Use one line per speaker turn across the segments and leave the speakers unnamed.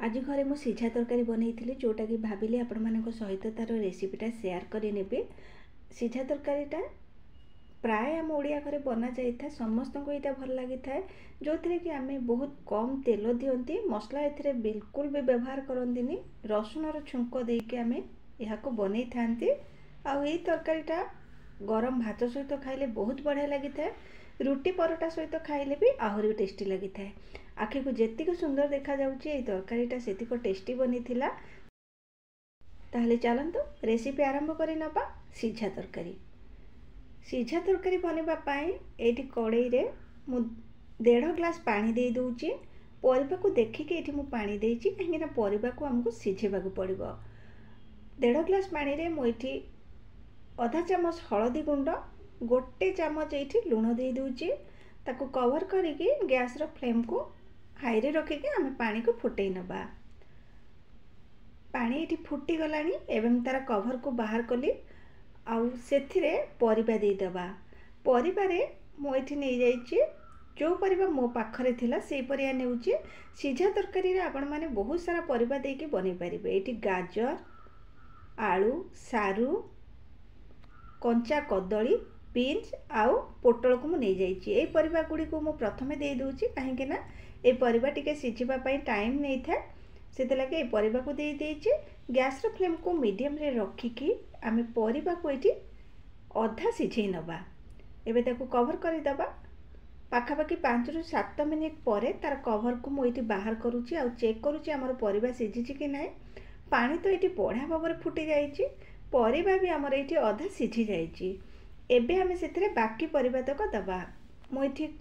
आज घरे मु सिझा तरकारी बनई जोटा कि भाविली आपण मान सहित तार रेसिपीटा सेयार करने। सिझा तरकारीटा प्राय आम ओडिया घरे बना जाए समस्त को यहाँ भल लगी था जो थी कि आम बहुत कम तेल दिंती मसला ए बिल्कुल भी व्यवहार करती रसुणर छुंक देके आम यहाँ बनई था। आई तरकारीटा गरम भात सहित खाइले बहुत बढ़िया लगी था, रुटी परोटा सहित खाइले भी आहरी भी टेस्टी लगी था। आखि को जेतिक सुंदर देखा जाउची तरकारीटा सेतिक टेस्टी बनी थिला। ताहले चलंतु रेसिपी आरंभ करि नबा। सिझा तरकारी बनेबा पाई एठी कड़ाई रे मु 1.5 ग्लास पानी दे दूची। परिबा को देखिके एठी मु पानी देची काहेकि परिबा को हमको सिझेबा को पड़िबो। 1.5 ग्लास पानी रे मु एठी आधा चामच हळदी गुंड, 1 चामच एठी लूण दे दूची। ताको कवर करिके गैस रो फ्लेम को हाई रे रखिके आम पानी को फुटई नबा। पानी एठी फुटी गलानी एवं तार कवर को बाहर कली आउ सेथिरे परिबा दे दबा। परिबारे मो एठी नै जाईची जो परिबा मो पाखरे थिला सेई परिया नेउची। सिझा तरकारी रे आपण माने बहुत सारा परिबा देके बनै परिबे। एठी गाजर, आलू, सारू, कंचा कदली, बीन्स आउ पोटल को मु नै जाईची। एई परिबा गुडी को मु प्रथमे दे दोची काहेकि ना ए परिबा टिके सिझिबा पई टाइम नै था, सेते लगे ए परिबा को दे देची। गैस रो फ्लेम को मीडियम रे रखिकी आमे परिबा को एठी अधा सिझेई नबा। एबे ताको कवर करि दबा। पाखापाखि 5 रु 7 मिनिट परे तार कवर को मु एठी बाहर करूची आ चेक करूची हमर परिबा सिझिची कि नै। पानी तो एठी बढ़िया भाବରେ फुटी जाईची, परिबा भी हमर एठी अधा सिझी जाईची। एबे हमें सेथिरे बाकी परिबा तक दबा। मु एठी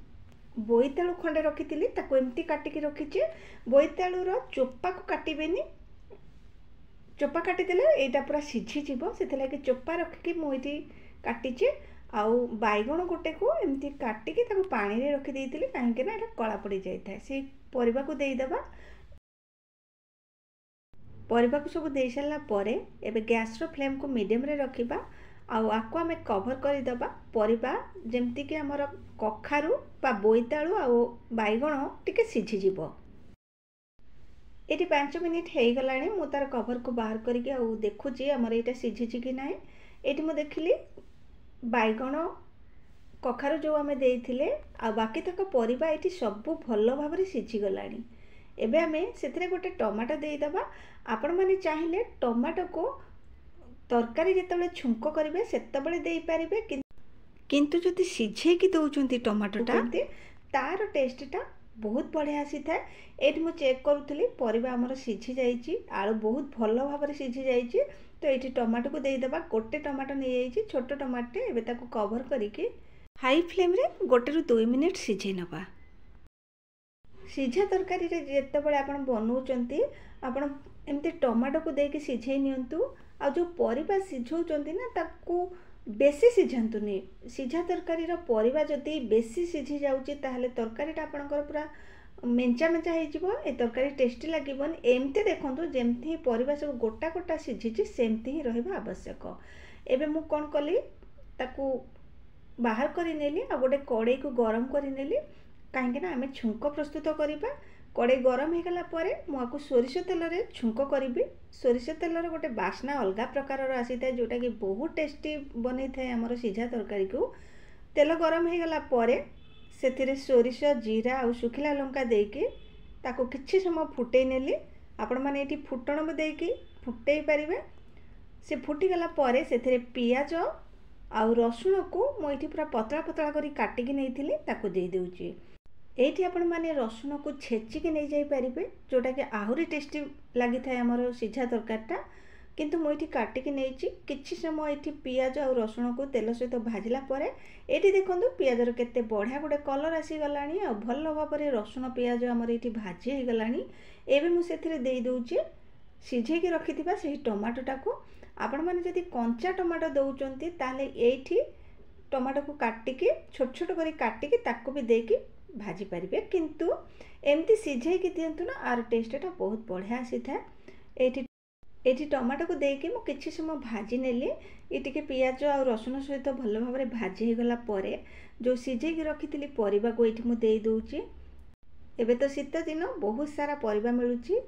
बोईतालू खंडे रखी ताको एमती काटिकी रखीचे। बोईतालूर चोपा को काटिबेनी, चोपा काटिदेले एटा पूरा सिझी जीवो, सेथिलागि चोपा रखिकी मु एठी काटिचे। आउ बाइगण गोटे को एमती काटिकी ताको पानी रे रखी देइतिली काहेकि ना एटा कला पड़ी जाय थाए। से परिबा को देई दबा। परिबा को सब देई सारला परे एबे गैस रो फ्लेम को मीडियम रे रखिबा। आउ आको आमे कवर करि दबा। परिबा जेमती कि हमर कखारू बा बोईतालू आउ बाइगण टिके सिझी जीवो। एटी 5 मिनिट हेई गलाणी। मु तार कवर को बाहर करके आउ देखुची हमर एटा सिझिची कि नाय। एटी मु देखिली बाइगण कखारू जो आमे देइथिले आ बाकी तक परिबा एटी सब भलो भाबरे सिझी गलाणी। एबे आमे सेथिरे गोटे टमाटो देई दबा। आपण माने चाहिले टमाटो को तरकारी जेतबेले छुंक करिवे सेतबेले देई पारिबे, किंतु जदि सिझे कि दउचंती टमाटोटा तार टेस्टटा बहुत बढ़िया आसी थाए। एठी मु चेक करूथली परिबा हमर सिझी जाईची, आलू बहुत भलो भाबरे सिझी जाईची। तो एठी टमाटो को देई दबा। गोटे टमाटो नै जाईची, छोटो टमाटो। एबे ताको कवर करिके हाई फ्लेम रे 1 रु 2 मिनिट सिझे नबा। सिझा तरकारी रे जेतबेले आपण बनौचंती आपण एमते टमाटो को देके सिझेई नियंतु। आ जो परिबा सिझौचंती ना ताको बेसी सिझांतुनी। सिझा तरकारी रो परिबा जदि बेसी सिझी जाउची ताहले तरकारीटा आपणकर पूरा मेंचा मेंचा हे जिवो। ए तरकारी टेस्टी लागिबन। एमते देखंतु जेमथि परिबा सब गोटा गोटा सिझिची सेमथि ही रहबा आवश्यक। एबे मु कोन कली ताको बाहर करि नेली आ गोटे कड़ाई को गरम करि नेली काहेकि ना आमे छुंक प्रस्तुत करिबा। कड़ाई गरम हे गला परे मु आको सोरिष तेल रे छुंक करिबी। सोरिष तेल रे गोटे बास्ना अलगा प्रकार रो आसी थाए जोटा कि बहुत टेस्टी बनै थाए हमर सिझा तरकारी को। तेल गरम हे गला परे सेथिरे सोरिष, जीरा आ सुखिला लंका देके ताको किछि समय फुटै नेली। आपण माने एठी फुटण में देके फुटै परिबे। से फुटी गला परे सेथिरे पियाज आ रसुण को मु एठी पूरा पतला पतला करी काटिकी नेइथिली ताको देई देउची। एठी आपण माने रसुण को छेचिकी नै जाई परिबे जोटा कि आहुरी टेस्टी लागि थाए हमर सिझा तरकारीटा। किंतु मु एठी काटिकी नेइची। किछि समय एठी पियाज आ रसुण को तेल सहित भाजिला परे एठी देखंतु पियाज रो केते बढ़िया गोटे कलर आसी गलानी आ भलो भाबरे रसुण पियाज हमर एठी भाजी हे गलानी। एबे मु सेथिरे देई दोउची सिझेकी रखिथिबा सेही टमाटोटा को। आपण माने जदि कंचा टमाटो दउचंती ताले एठी टमाटो को काटिकी छोट छोट करी काटिकी ताको भी देकी भाजी पारिबे। किंतु एमती सिझेकी दियंतु ना आर टेस्टटा बहुत बढ़िया आसी थाए। एठी टमाटो को देके मु किछि समय भाजी नेली। ए टिके पियाज आ रसुण सहित भलो भाबरे भाजी हे गला परे जो सिझेकी रखिथिली परिबा को एठी मु देई दोउची। एबे तो शीत दिन बहुत सारा परिबा मिलुची।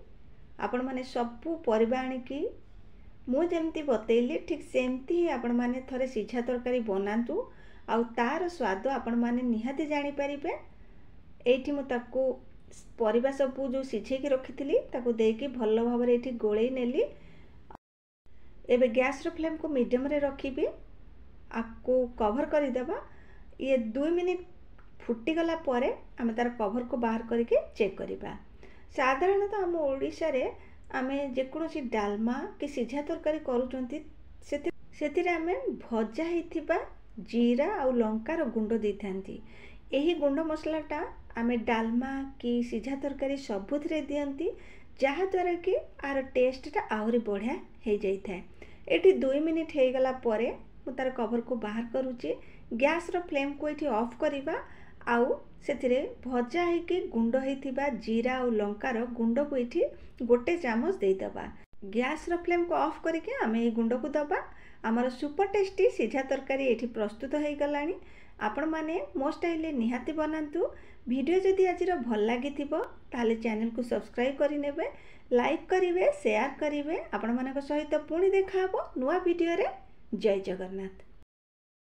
आपण माने सबू परिबा आनिकी मु जेमती बतैली ठीक सेमती ही आपण माने थरे सिझा तरकारी बनातु आउ तार स्वाद आपण माने निहाती जानी परिबे। एठी मु ताकू परिबा सबू जो सिझेकी रखिथिली ताकू देकी भल्लो भाबरे एठी गोळेई नेली। एबे गैस रो फ्लेम को मीडियम रे रखिबी आपको कवर कर देबा। ये 2 मिनिट फुटी गला परे आमे तार कवर को बाहर करके चेक करिबा। साधारणतः आम ओडिशा रे आमे जेकोसी डालमा कि सिझा तरकारी करूचंती सेतिरे आमे भजा हेथिबा जीरा आउ लंकार गुंड देथांती। एही गुंड मसलाटा आमे डालमा कि सिझा तरकारी सबुथिरे दियंती जहा द्वारा कि आर टेस्टटा आहुरी बढ़िया हो जाए। एठी 2 मिनिट हो गला परे मु तार कवर को बाहर करूची। गैस रो फ्लेम को एठी ऑफ करिबा आउ सेथिरे भजा हेकी गुंड हेथिबा जीरा और लंकार गुंड को एठी गोटे चामच दे दबा। गैस रो फ्लेम को ऑफ करके आमे ए गुंड को दबा। हमर सुपर टेस्टी सिझा तरकारी एठी प्रस्तुत हो गलानी। आपण माने मो स्टाइल निहाती बनातु। वीडियो जदि आज भल लगी ताले चैनल को सब्सक्राइब करि नेबे, लाइक करिवे, शेयर करिवे। आपण मानक सहित पुणी देखा हबो नुवा वीडियो रे। जय जगन्नाथ।